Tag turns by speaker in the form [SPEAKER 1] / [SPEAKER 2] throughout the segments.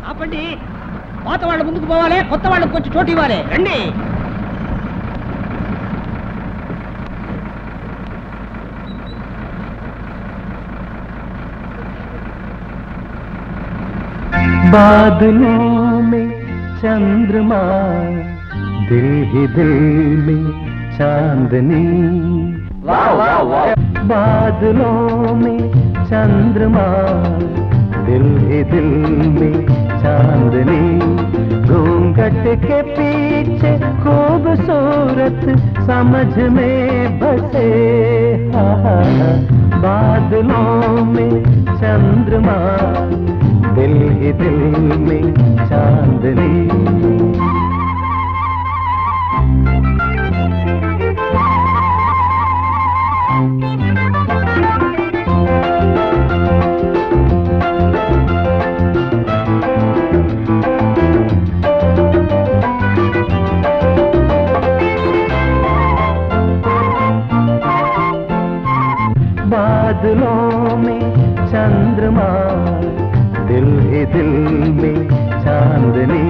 [SPEAKER 1] ఆపండి, పాత వాళ్ళు ముందుకు పోవాలి, కొత్త వాళ్ళకి కొంచెం చోటు ఇవ్వాలి. రండి.
[SPEAKER 2] बादलों में चंद्रमा, दिल ही दिल में चांदनी। वाह वाह वाह। बादलों में चंद्रमा, दिल ही दिल में चांदनी। घूंघट के पीछे खूबसूरत समझ में बसे। बादलों में चंद्रमा, दिल ही दिल में चांदनी। बादलों में चंद्रमा, दिल ही दिल में चांदनी।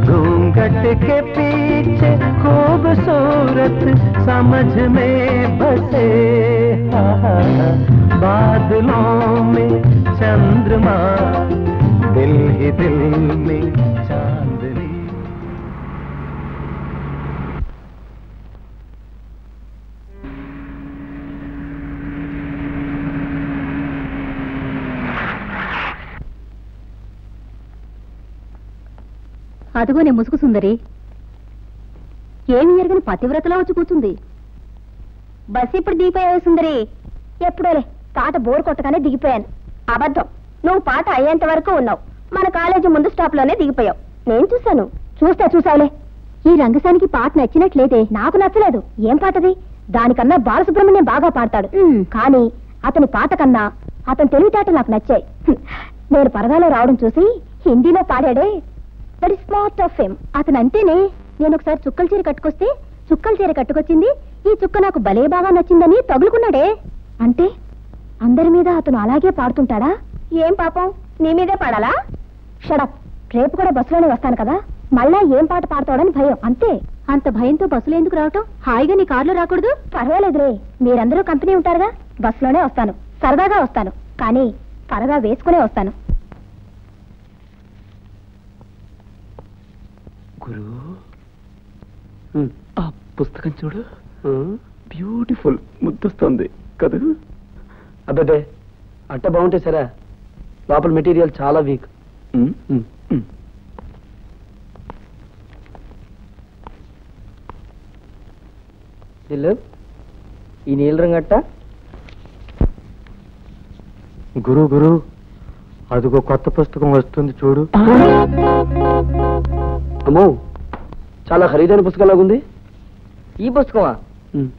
[SPEAKER 2] घूंघट के पीछे खूबसूरत समझ में बसे। बादलों में चंद्रमा, दिल ही दिल में चांदनी।
[SPEAKER 3] అదుగోనే ముసుగు సుందరి, ఏమి ఎరగని పతివ్రతలా వచ్చి కూర్చుంది. బస్సు ఇప్పుడు దిగిపోయావు సుందరి. ఎప్పుడోలే, పాట బోర్ కొట్టగానే దిగిపోయాను. అబద్ధం, నువ్వు పాట అయ్యేంత వరకు ఉన్నావు. మన కాలేజీ ముందు స్టాప్ లోనే దిగిపోయావు. నేను చూశాను. చూసావులే. ఈ రంగసానికి పాట నచ్చినట్లేదే. నాకు నచ్చలేదు. ఏం పాటది? దానికన్నా బాలసుబ్రహ్మణ్యం బాగా పాడతాడు. కానీ అతని పాట కన్నా అతని తెలివితేటలు నాకు నచ్చాయి. నేను పరదాలో రావడం చూసి హిందీలో పాడాడే, that is smart of him. అతను అంతేనే. నేను ఒకసారి చుక్కల చీర కట్టుకొస్తే చుక్కల చీర కట్టుకొచ్చింది, ఈ చుక్క నాకు భలే బాగా నచ్చిందని తగులుకున్నాడే. అంటే అందరి మీద అతను అలాగే పాడుతుంటాడా? ఏం పాపం, నీ మీదే పాడాలా? షడప్. రేపు కూడా బస్సులోనే వస్తాను కదా, మళ్ళా ఏం పాట పాడతాడని భయం. అంతే. అంత భయంతో బస్సులో ఎందుకు రావటం? హాయిగా నీ కారులో రాకూడదు? పర్వాలేదురే, మీరందరూ కంపెనీ ఉంటారుగా. బస్సులోనే వస్తాను, సరదాగా వస్తాను, కానీ పరదా వేసుకునే వస్తాను.
[SPEAKER 2] గురు, ఆ పుస్తకం చూడు, బ్యూటిఫుల్, ముద్దొస్తుంది కదా.
[SPEAKER 4] అబ్బే, అట్ట బాగుంటే సరే, లోపల మెటీరియల్ చాలా వీక్. ఈ నీళ్ళ రంగు అట్ట.
[SPEAKER 2] గురు గురు, అదిగో కొత్త పుస్తకం వస్తుంది చూడు.
[SPEAKER 4] అమ్మో, చాలా ఖరీదైన పుస్తకం లాగుంది. ఈ పుస్తకమా?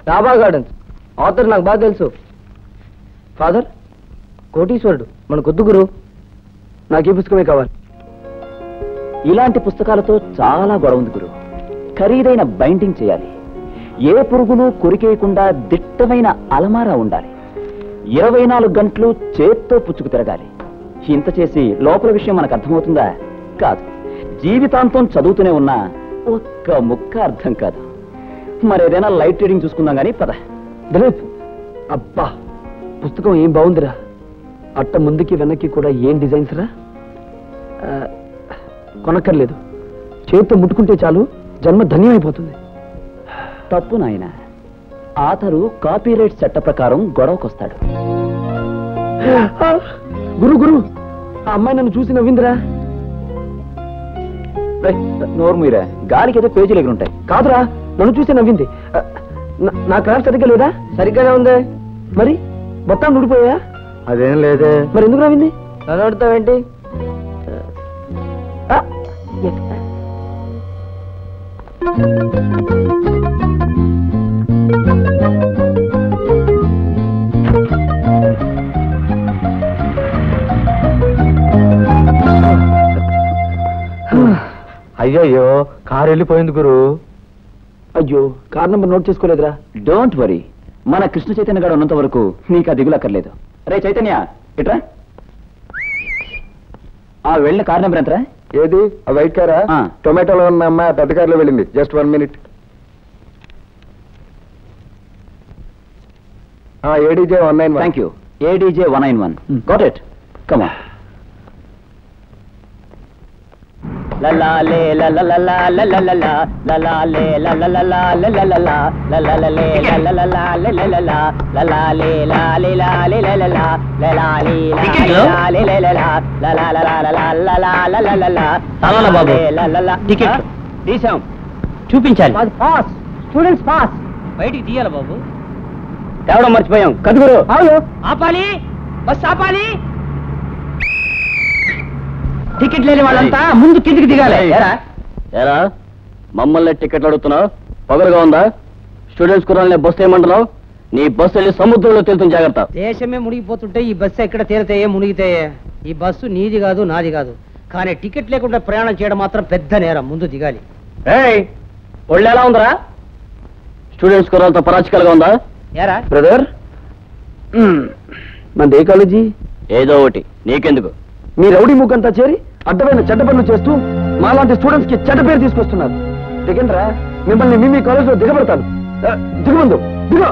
[SPEAKER 4] డాబా గార్డెన్స్. ఆథర్ నాకు బాగా తెలుసు. ఫాదర్ కోటీశ్వరుడు, మనకొద్దు గురు, నాకు ఈ పుస్తకమే కావాలి.
[SPEAKER 5] ఇలాంటి పుస్తకాలతో చాలా గొడవ ఉంది గురు. ఖరీదైన బైండింగ్ చేయాలి, ఏ పురుగును కొరికేయకుండా దిట్టమైన అలమారా ఉండాలి, 24 గంటలు చేత్తో పుచ్చుకు తిరగాలి. ఇంత చేసి లోపల విషయం మనకు అర్థమవుతుందా? కాదు. జీవితాంతం చదువుతూనే ఉన్నా ఒక్క ముక్క అర్థం కాదు. మరేదైనా లైట్ రీడింగ్ చూసుకుందాం కానీ పద.
[SPEAKER 4] దిలీప్, అబ్బా పుస్తకం ఏం బాగుందిరా. అట్ట ముందుకి వెనక్కి కూడా ఏం డిజైన్స్ రా. కొనక్కర్లేదు, చేతితో ముట్టుకుంటే చాలు, జన్మ ధన్యమైపోతుంది.
[SPEAKER 5] తప్పు నాయన, ఆథరు కాపీరైట్ చట్ట ప్రకారం గొడవకొస్తాడు.
[SPEAKER 4] గురు గురు, ఆ అమ్మాయి నన్ను చూసి నవ్విందిరా.
[SPEAKER 5] నోరు మీరా, గాలికి ఏదో పేజీలు ఎగురుంటాయి.
[SPEAKER 4] కాదురా, నన్ను చూసి నవ్వింది. నా క్రాఫ్ సరిగ్గా లేదా? సరిగ్గానే ఉంది. మరి మొత్తం ఊడిపోయా?
[SPEAKER 2] అదేం లేదే.
[SPEAKER 4] మరి ఎందుకు నవ్వింది? నన్ను అడుగుతావేంటి?
[SPEAKER 2] అయ్యయ్యో, కారు వెళ్ళిపోయింది గురు.
[SPEAKER 4] అయ్యో కార్ నెంబర్ నోట్ చేసుకోలేదురా.
[SPEAKER 5] డోంట్ వరీ, మన కృష్ణ చైతన్య గారు ఉన్నంత వరకు నీకు ఆ దిగులక్కర్లేదు. రే చైతన్య ఇట్రా. ఆ వెళ్ళిన కార్ నెంబర్ ఎంతరా?
[SPEAKER 2] ఏది ఆ వైట్ కారా? టొమాటోలో ఉన్న అమ్మాయి పెద్ద కారులో వెళ్ళింది. Just 1 minute. ADJ 191.
[SPEAKER 5] Thank you. ADJ 191. Got it. Come on.
[SPEAKER 1] తీసాం, చూపించాలి.
[SPEAKER 3] Pass, students pass.
[SPEAKER 1] బయటికి తీయాలి బాబు.
[SPEAKER 4] తేవడం మర్చిపోయాం కదుగురు.
[SPEAKER 1] ఆపాలి, బస్ ఆపాలి. టికెట్ లేని వాళ్ళంతా ముందు కిందికి దిగాలి.
[SPEAKER 4] ఏరా మమ్మల్ని టికెట్లు అడుగుతున్నావు? పొగరుగా ఉందా? స్టూడెంట్స్ కురాలనే బస్సు ఏమంటున్నావు? నీ బస్సు వెళ్ళి సముద్రంలో తేలుతుంది, జాగ్రత్త.
[SPEAKER 1] దేశమే మునిగిపోతుంటే ఈ బస్సు ఎక్కడ తేలితాయే మునిగితాయే. ఈ బస్సు నీది కాదు, నాది కాదు. కానీ టికెట్ లేకుండా ప్రయాణం చేయడం మాత్రం పెద్ద నేరం. ముందు దిగాలి.
[SPEAKER 4] ఒళ్ళు ఎలా ఉందరా? స్టూడెంట్స్ కురాలతో పరాచికలుగా ఉందా?
[SPEAKER 1] ఏరా
[SPEAKER 4] బ్రదర్, మనది ఏ కాలేజీ? ఏదో ఒకటి, నీకెందుకు? మీ రౌడీ ముగ్గంతా చేరి అడ్డమైన చెడ్డ పనులు చేస్తూ మాలాంటి స్టూడెంట్స్ కి చెడ్డ పేరు తీసుకొస్తున్నారు. దిగండ్రా, మిమ్మల్ని మీ కాలేజ్ లో దిగబడతాను. దిగుమందు దిగ.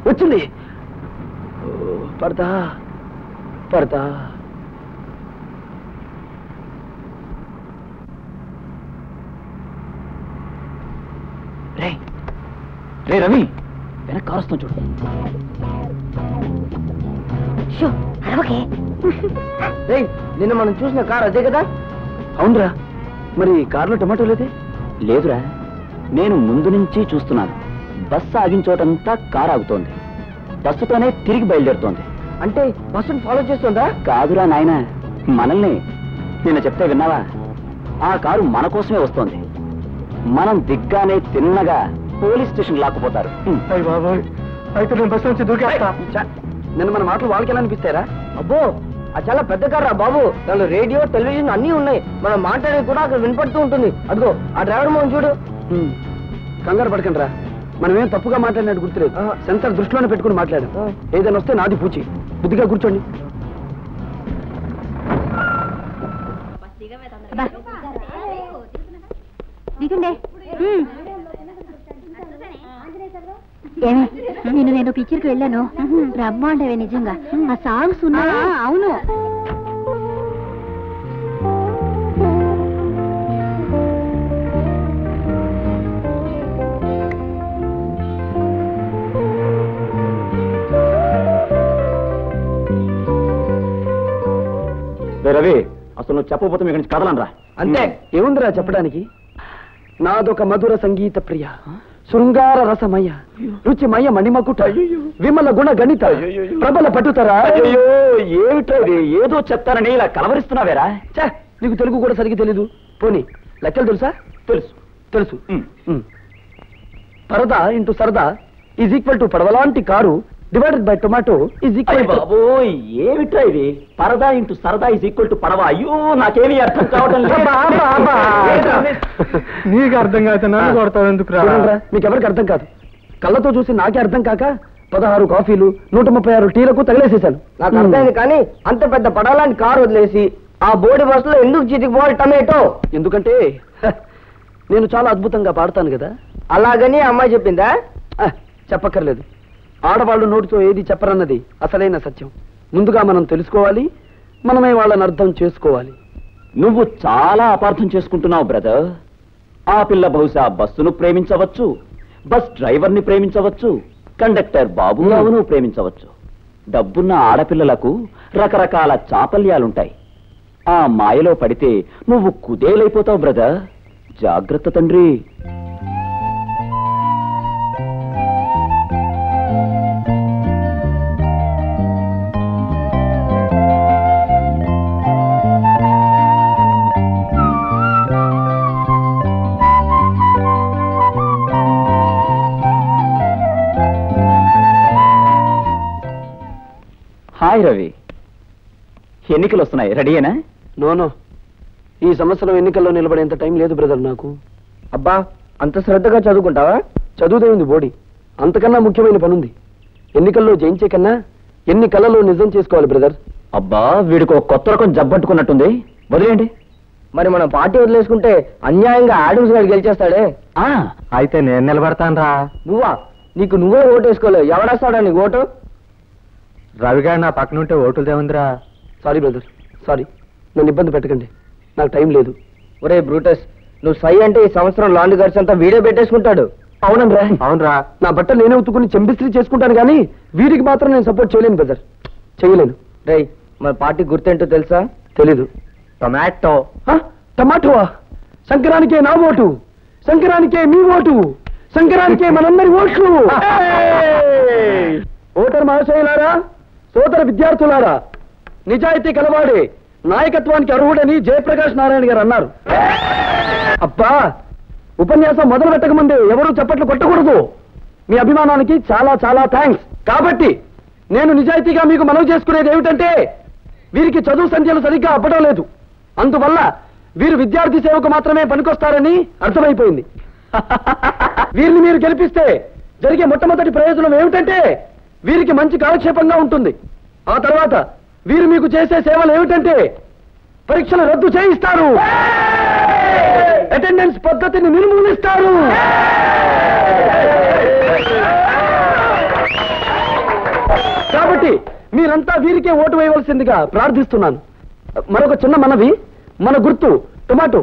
[SPEAKER 4] వచ్చింది. పడతా పడతా.
[SPEAKER 5] రే రే రవి, వెనక కారు వస్తాం చూడు.
[SPEAKER 4] నిన్న మనం చూసిన కార్ అదే కదా?
[SPEAKER 5] అవునరా, మరి కారులో టొమాటో లేదే? లేదురా, నేను ముందు నుంచి చూస్తున్నాను. బస్సు ఆగిన చోటంతా కారు ఆగుతోంది. బస్సుతోనే తిరిగి బయలుదేరుతోంది.
[SPEAKER 4] అంటే బస్సును ఫాలో చేస్తుందా?
[SPEAKER 5] కాదురా నాయన, మనల్ని. నిన్న చెప్తే విన్నావా? ఆ కారు మన కోసమే వస్తోంది. మనం దిగ్గానే తిన్నగా పోలీస్ స్టేషన్ లాక్కుపోతారు.
[SPEAKER 2] అయితే నేను బస్సు నుంచి దూకేస్తా.
[SPEAKER 4] నిన్న మన మాటలు వాళ్ళకి ఎలా అనిపిస్తారా? అబ్బో, అది చాలా పెద్ద కారు రా బాబు. దానిలో రేడియో, టెలివిజన్ అన్నీ ఉన్నాయి. మనం మాట్లాడేది కూడా అక్కడ వినపడుతూ ఉంటుంది. అదిగో ఆ డ్రైవర్ మోహన్ చూడు.
[SPEAKER 5] కంగారు పడకండి రా,
[SPEAKER 6] మనమేం తప్పుగా మాట్లాడినట్టు గుర్తులేదు. సెన్సార్ దృష్టిలోనే పెట్టుకుని మాట్లాడాం. ఏదైనా వస్తే నాది పూచి. బుద్ధిగా కూర్చోండి.
[SPEAKER 3] నేను నేను పిక్చర్కి వెళ్ళాను. బ్రహ్మాండవే నిజంగా. ఆ సాంగ్స్ ఉన్నాయా? అవును.
[SPEAKER 5] రవి, అసలు నువ్వు చెప్పబోతే మీ గురించి కదలనరా.
[SPEAKER 6] అంతే, ఏముందిరా చెప్పడానికి? నాదొక మధుర సంగీత ప్రియ, శృంగార రసమయ, రుచిమయ మణిమకుట, విమల గుణ గణిత, ప్రబల పట్టుతరా.
[SPEAKER 5] ఏమిటో ఏదో చెప్తానని ఇలా కలవరిస్తున్నావేరా?
[SPEAKER 6] నీకు తెలుగు కూడా సరిగ్గా తెలీదు. పోనీ లెక్కలు తెలుసా?
[SPEAKER 5] తెలుసు
[SPEAKER 6] తెలుసు. పరదా ఇంటూ సరదా ఈజ్ ఈక్వల్ టు పడవలాంటి car divided by tomato is equal to.
[SPEAKER 5] బాబోయ్, ఏమిట్రా ఇది? పరదా ఇంటూ సరదా ఈజ్ ఈక్వల్ టు పడవ. అయ్యో, నాకేమీ అర్థం కావటం లేదు.
[SPEAKER 2] నీకు అర్థం కాదు, నన్ను కొడతావు ఎందుకు రా?
[SPEAKER 6] మీకెవరికి అర్థం కాదు. కళ్ళతో చూసి నాకే అర్థం కాక 16 కాఫీలు 136 టీలకు తగిలేసేశాను.
[SPEAKER 4] నాకు అర్థమైంది, కానీ అంత పెద్ద పడాలని కారు వదిలేసి ఆ బోడి బస్సులో ఎందుకు చితికిపోవాలి టమాటో?
[SPEAKER 6] ఎందుకంటే నేను చాలా అద్భుతంగా పాడతాను కదా.
[SPEAKER 4] అలాగని అమ్మాయి చెప్పిందా?
[SPEAKER 6] చెప్పక్కర్లేదు. ఆడవాళ్ళు నోటితో ఏది చెప్పరన్నది అసలైన సత్యం. ముందుగా మనం తెలుసుకోవాలి, మనమే వాళ్ళని అర్థం చేసుకోవాలి.
[SPEAKER 5] నువ్వు చాలా అపార్థం చేసుకుంటున్నావు బ్రదర్. ఆ పిల్ల బహుశా బస్సును ప్రేమించవచ్చు, బస్ డ్రైవర్ని ప్రేమించవచ్చు, కండక్టర్ బాబురావును ప్రేమించవచ్చు. డబ్బున్న ఆడపిల్లలకు రకరకాల చాపల్యాలుంటాయి. ఆ మాయలో పడితే నువ్వు కుదేలైపోతావు బ్రదర్. జాగ్రత్త తండ్రి. హాయ్ రవి, ఎన్నికలు వస్తున్నాయి, రెడీయేనా?
[SPEAKER 6] నోనో, ఈ సంవత్సరం ఎన్నికల్లో నిలబడేంత టైం లేదు బ్రదర్ నాకు.
[SPEAKER 4] అబ్బా, అంత శ్రద్ధగా చదువుకుంటావా?
[SPEAKER 6] చదువుదే ఉంది బోడి, అంతకన్నా ముఖ్యమైన పనుంది. ఎన్నికల్లో జయించే కన్నా ఎన్ని కళలో నిజం చేసుకోవాలి బ్రదర్.
[SPEAKER 5] అబ్బా, వీడికి ఒక కొత్త రకం జబ్బట్టుకున్నట్టుంది, వదిలేయండి.
[SPEAKER 4] మరి మనం పార్టీ వదిలేసుకుంటే అన్యాయంగా ఆడమ్స్ గారు గెలిచేస్తాడే.
[SPEAKER 2] అయితే నేను నిలబడతాను రా.
[SPEAKER 4] నువ్వా? నీకు నువ్వే ఓటు వేసుకోలేవు, ఎవడేస్తాడా నీకు ఓటు?
[SPEAKER 2] రవిగారు నా పక్కన ఉంటే ఓటులదేముందిరా.
[SPEAKER 6] Sorry brother, sorry. నన్ను ఇబ్బంది పెట్టకండి, నాకు టైం లేదు.
[SPEAKER 4] ఒరే బ్రూటస్, నువ్వు సై అంటే ఈ సంవత్సరం లాండ్ ఖర్చు అంతా వీడియో పెట్టేసుకుంటాడు.
[SPEAKER 6] అవునరా?
[SPEAKER 2] అవునరా.
[SPEAKER 6] నా బట్టలు నేనే ఉత్తుకుని చెంబిస్త్రీ చేసుకుంటాను, కానీ వీడికి మాత్రం నేను సపోర్ట్ చేయలేను బ్రదర్, చేయలేను.
[SPEAKER 4] రేయ్, మన పార్టీ గుర్తేంటో తెలుసా?
[SPEAKER 6] తెలీదు.
[SPEAKER 2] టొమాటో.
[SPEAKER 6] టమాటోవా? సంక్రాంతికే నా ఓటు, సంక్రాంతికే మీ ఓటు, సంక్రాంతికే మనందరి ఓట్లు. ఓటర్ మహాశయులారా, సోదర విద్యార్థులారా, నిజాయితీ కలవాడే నాయకత్వానికి అర్హుడని జయప్రకాష్ నారాయణ గారు అన్నారు. అబ్బా, ఉపన్యాసం మొదలు పెట్టకముందే ఎవరూ చప్పట్లు కొట్టకూడదు. మీ అభిమానానికి చాలా చాలా థ్యాంక్స్. కాబట్టి నేను నిజాయితీగా మీకు మనవి చేసుకునేది ఏమిటంటే, వీరికి చదువు సంధ్యలు సరిగ్గా అవ్వడం లేదు. అందువల్ల వీరు విద్యార్థి సేవకు మాత్రమే పనికొస్తారని అర్థమైపోయింది. వీరిని మీరు గెలిపిస్తే జరిగే మొట్టమొదటి ప్రయోజనం ఏమిటంటే, వీరికి మంచి కాలక్షేపంగా ఉంటుంది. ఆ తర్వాత వీరు మీకు చేసే సేవలు ఏమిటంటే, పరీక్షలు రద్దు చేయిస్తారు, అటెండెన్స్ పద్ధతిని నిర్మూలిస్తారు. కాబట్టి మీరంతా వీరికే ఓటు వేయవలసిందిగా ప్రార్థిస్తున్నాను. మరొక చిన్న మనవి, మన గుర్తు టొమాటో.